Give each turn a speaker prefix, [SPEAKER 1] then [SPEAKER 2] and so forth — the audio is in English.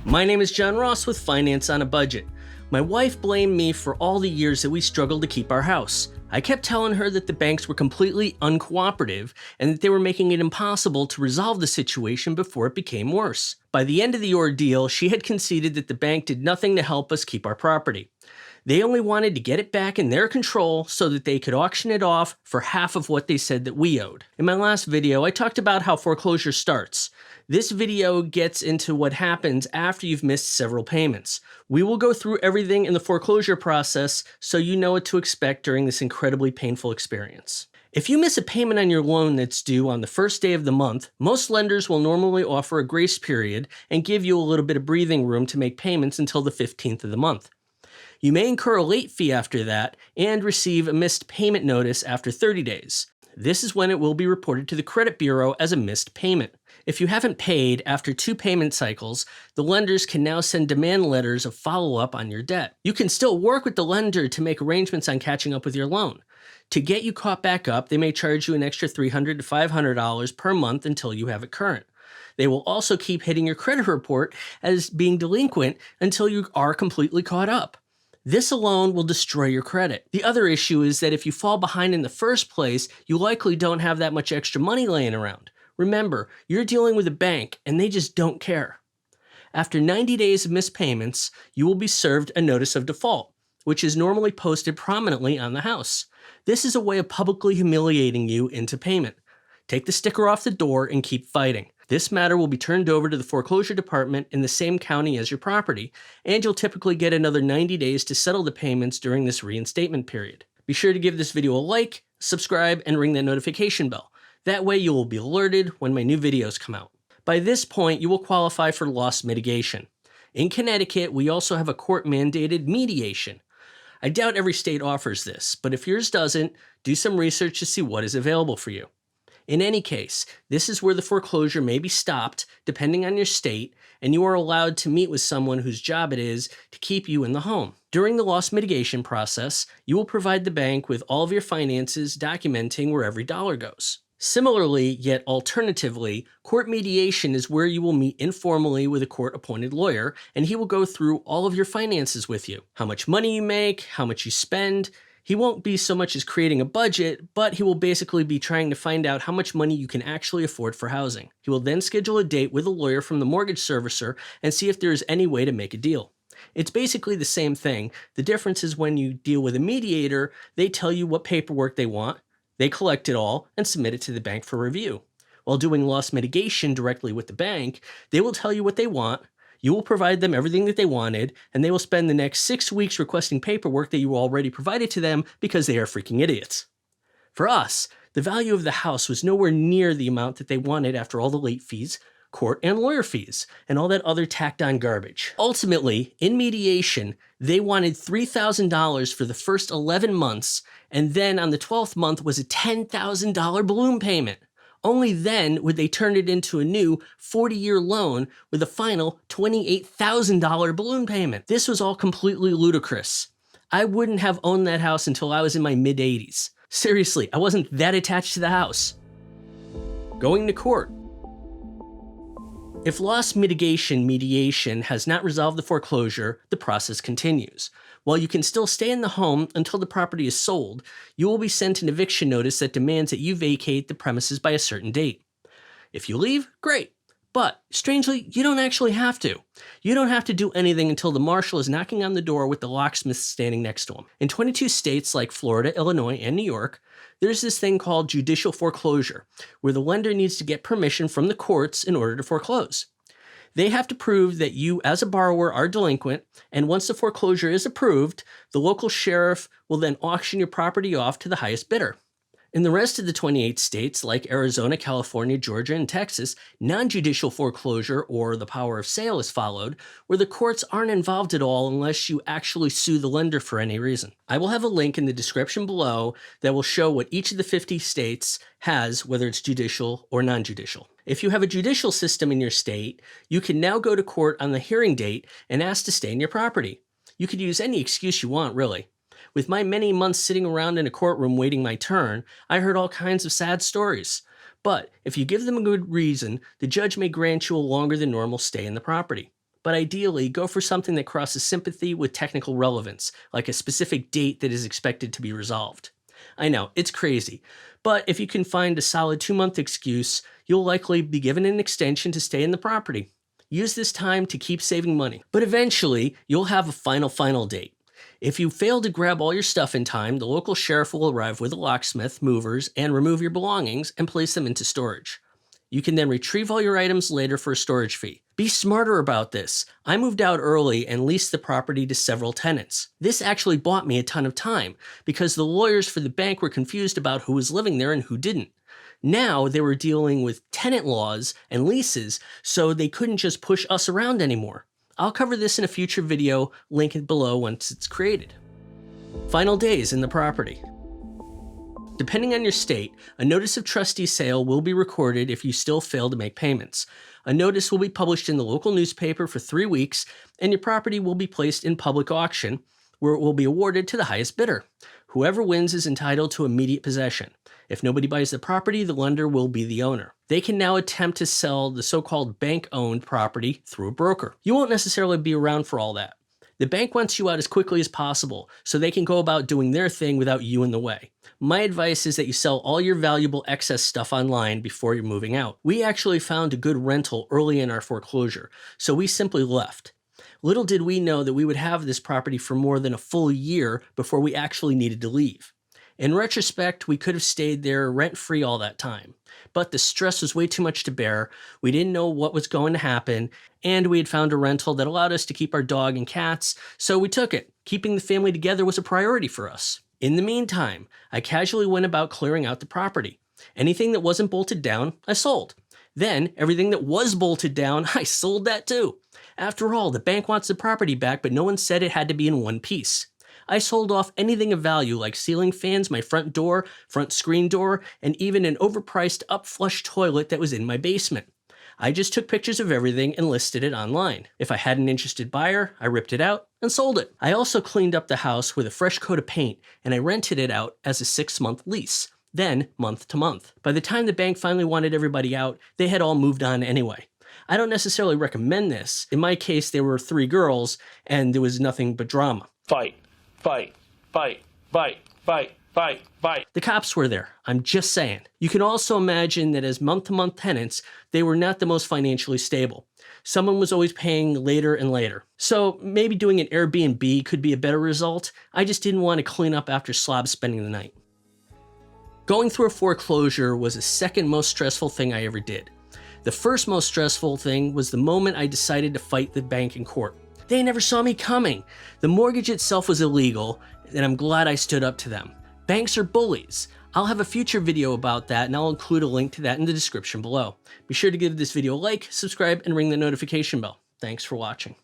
[SPEAKER 1] My name is John Ross with Finance on a Budget. My wife blamed me for all the years that we struggled to keep our house. I kept telling her that the banks were completely uncooperative and that they were making it impossible to resolve the situation before it became worse. By the end of the ordeal, she had conceded that the bank did nothing to help us keep our property. They only wanted to get it back in their control so that they could auction it off for half of what they said that we owed. In my last video, I talked about how foreclosure starts. This video gets into what happens after you've missed several payments. We will go through everything in the foreclosure process so you know what to expect during this incredibly painful experience. If you miss a payment on your loan that's due on the first day of the month, most lenders will normally offer a grace period and give you a little bit of breathing room to make payments until the 15th of the month. You may incur a late fee after that and receive a missed payment notice after 30 days. This is when it will be reported to the credit bureau as a missed payment. If you haven't paid after 2 payment cycles, the lenders can now send demand letters of follow-up on your debt. You can still work with the lender to make arrangements on catching up with your loan. To get you caught back up, they may charge you an extra $300 to $500 per month until you have it current. They will also keep hitting your credit report as being delinquent until you are completely caught up. This alone will destroy your credit. The other issue is that if you fall behind in the first place, you likely don't have that much extra money laying around. Remember, you're dealing with a bank and they just don't care. After 90 days of missed payments, you will be served a notice of default, which is normally posted prominently on the house. This is a way of publicly humiliating you into payment. Take the sticker off the door and keep fighting. This matter will be turned over to the foreclosure department in the same county as your property, and you'll typically get another 90 days to settle the payments during this reinstatement period. Be sure to give this video a like, subscribe, and ring that notification bell. That way you will be alerted when my new videos come out. By this point, you will qualify for loss mitigation. In Connecticut, we also have a court-mandated mediation. I doubt every state offers this, but if yours doesn't, do some research to see what is available for you. In any case, this is where the foreclosure may be stopped, depending on your state, and you are allowed to meet with someone whose job it is to keep you in the home. During the loss mitigation process, you will provide the bank with all of your finances documenting where every dollar goes. Similarly, yet alternatively, court mediation is where you will meet informally with a court-appointed lawyer, and he will go through all of your finances with you. How much money you make, how much you spend. He won't be so much as creating a budget, but he will basically be trying to find out how much money you can actually afford for housing. He will then schedule a date with a lawyer from the mortgage servicer and see if there is any way to make a deal. It's basically the same thing. The difference is when you deal with a mediator, they tell you what paperwork they want, they collect it all, and submit it to the bank for review. While doing loss mitigation directly with the bank, they will tell you what they want, you will provide them everything that they wanted, and they will spend the next 6 weeks requesting paperwork that you already provided to them because they are freaking idiots. For us, the value of the house was nowhere near the amount that they wanted after all the late fees, court and lawyer fees, and all that other tacked-on garbage. Ultimately, in mediation, they wanted $3,000 for the first 11 months, and then on the 12th month was a $10,000 balloon payment. Only then would they turn it into a new 40-year loan with a final $28,000 balloon payment. This was all completely ludicrous. I wouldn't have owned that house until I was in my mid-80s. Seriously, I wasn't that attached to the house. Going to court. If loss mitigation mediation has not resolved the foreclosure, the process continues. While you can still stay in the home until the property is sold, you will be sent an eviction notice that demands that you vacate the premises by a certain date. If you leave, great. But, strangely, you don't actually have to. You don't have to do anything until the marshal is knocking on the door with the locksmith standing next to him. In 22 states like Florida, Illinois, and New York, there's this thing called judicial foreclosure, where the lender needs to get permission from the courts in order to foreclose. They have to prove that you, as a borrower, are delinquent, and once the foreclosure is approved, the local sheriff will then auction your property off to the highest bidder. In the rest of the 28 states, like Arizona, California, Georgia, and Texas, non-judicial foreclosure, or the power of sale, is followed, where the courts aren't involved at all unless you actually sue the lender for any reason. I will have a link in the description below that will show what each of the 50 states has, whether it's judicial or non-judicial. If you have a judicial system in your state, you can now go to court on the hearing date and ask to stay in your property. You could use any excuse you want, really. With my many months sitting around in a courtroom waiting my turn, I heard all kinds of sad stories. But if you give them a good reason, the judge may grant you a longer than normal stay in the property. but ideally go for something that crosses sympathy with technical relevance, like a specific date that is expected to be resolved. I know, it's crazy, but if you can find a solid 2-month excuse, you'll likely be given an extension to stay in the property. Use this time to keep saving money, but eventually you'll have a final date. If you fail to grab all your stuff in time, the local sheriff will arrive with a locksmith, movers, and remove your belongings and place them into storage. You can then retrieve all your items later for a storage fee. Be smarter about this. I moved out early and leased the property to several tenants. This actually bought me a ton of time because the lawyers for the bank were confused about who was living there and who didn't. Now they were dealing with tenant laws and leases, so they couldn't just push us around anymore. I'll cover this in a future video, link it below once it's created. Final days in the property. Depending on your state, a notice of trustee sale will be recorded if you still fail to make payments. A notice will be published in the local newspaper for 3 weeks, and your property will be placed in public auction, where it will be awarded to the highest bidder. Whoever wins is entitled to immediate possession. If nobody buys the property, the lender will be the owner. They can now attempt to sell the so-called bank-owned property through a broker. You won't necessarily be around for all that. The bank wants you out as quickly as possible so they can go about doing their thing without you in the way. My advice is that you sell all your valuable excess stuff online before you're moving out. We actually found a good rental early in our foreclosure, so we simply left. Little did we know that we would have this property for more than a full year before we actually needed to leave. In retrospect, we could have stayed there rent-free all that time, but the stress was way too much to bear, we didn't know what was going to happen, and we had found a rental that allowed us to keep our dog and cats, so we took it. Keeping the family together was a priority for us. In the meantime, I casually went about clearing out the property. Anything that wasn't bolted down, I sold. Then, everything that was bolted down, I sold that too. After all, the bank wants the property back, but no one said it had to be in one piece. I sold off anything of value like ceiling fans, my front door, front screen door, and even an overpriced up-flush toilet that was in my basement. I just took pictures of everything and listed it online. If I had an interested buyer, I ripped it out and sold it. I also cleaned up the house with a fresh coat of paint, and I rented it out as a 6-month lease, then month to month. By the time the bank finally wanted everybody out, they had all moved on anyway. I don't necessarily recommend this. In my case, there were 3 girls, and there was nothing but drama. Fight. The cops were there. I'm just saying. You can also imagine that as month-to-month tenants, they were not the most financially stable. Someone was always paying later and later. So maybe doing an Airbnb could be a better result. I just didn't want to clean up after slobs spending the night. Going through a foreclosure was the second most stressful thing I ever did. The first most stressful thing was the moment I decided to fight the bank in court. They never saw me coming. The mortgage itself was illegal, and I'm glad I stood up to them. Banks are bullies. I'll have a future video about that, and I'll include a link to that in the description below. Be sure to give this video a like, subscribe, and ring the notification bell. Thanks for watching.